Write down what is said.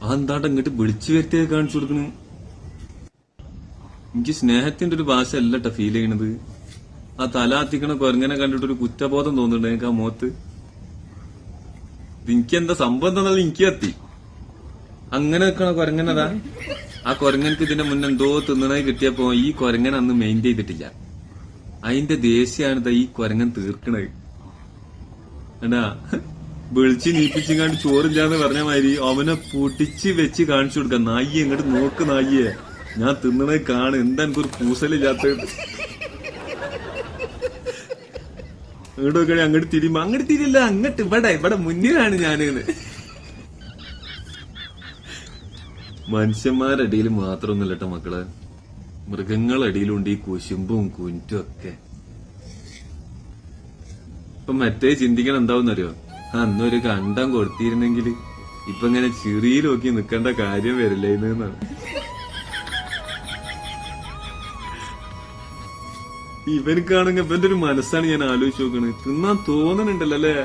അതെന്താണ്ട് ഇങ്ങോട്ട് വിളിച്ചു വരുത്തിയെ കാണിച്ചു കൊടുക്കണു. എനിക്ക് സ്നേഹത്തിന്റെ ഒരു ഭാഷ അല്ലട്ട ഫീൽ ചെയ്യണത്. ആ തലാത്തിക്കണ കൊരങ്ങനെ കണ്ടിട്ടൊരു കുറ്റബോധം തോന്നുന്നുണ്ട് എനിക്ക് ആ മുഖത്ത്. എനിക്കെന്താ സംഭവം എന്താണെന്നുള്ള എനിക്ക് കത്തി. അങ്ങനെ നിൽക്കണ കൊരങ്ങനതാ. ആ കൊരങ്ങനക്ക് ഇതിന്റെ മുന്നേ എന്തോ തിന്നണായി കിട്ടിയപ്പോ ഈ കൊരങ്ങൻ അന്ന് മെയിൻ ചെയ്തിട്ടില്ല. അതിന്റെ ദേഷ്യാണിതാ ഈ കൊരങ്ങൻ തീർക്കണത്. എന്നാ വിളിച്ച് നീപ്പിച്ചിങ്ങാണ്ട് ചോറില്ലാന്ന് പറഞ്ഞ മാതിരി അവനെ പൊട്ടിച്ച് വെച്ച് കാണിച്ചു കൊടുക്ക. നായിയെ ഇങ്ങോട്ട് നോക്ക്, നായിയെ ഞാൻ തിന്നണേ കാണ്, എന്താ എനിക്കൊരു പൂസലില്ലാത്ത. അങ്ങോട്ട് നോക്കണേ, അങ്ങോട്ട് തിരിയുമ്പോ അങ്ങോട്ട് തിരിയില്ല, അങ്ങോട്ട് ഇവിടെ മുന്നിലാണ് ഞാന്. മനുഷ്യന്മാരടിയിൽ മാത്രമൊന്നുമില്ല കേട്ടോ മക്കളെ, മൃഗങ്ങളടിയിലുണ്ട് ഈ കുശുമ്പും കുൻറ്റും ഒക്കെ. ഇപ്പൊ മറ്റേ ചിന്തിക്കണം എന്താവുന്നറിയോ, അന്നൊരു കണ്ടം കൊടുത്തിരുന്നെങ്കിൽ ഇപ്പൊ ഇങ്ങനെ ചിറിയിൽ നോക്കി നിക്കേണ്ട കാര്യം വരില്ലേന്നാണ്. ഇവനക്കാണെങ്കിൽ ഇവന്റെ ഒരു മനസ്സാണ് ഞാൻ ആലോചിച്ച് നോക്കണത്. തിന്നാൻ തോന്നണുണ്ടല്ലോ അല്ലേ.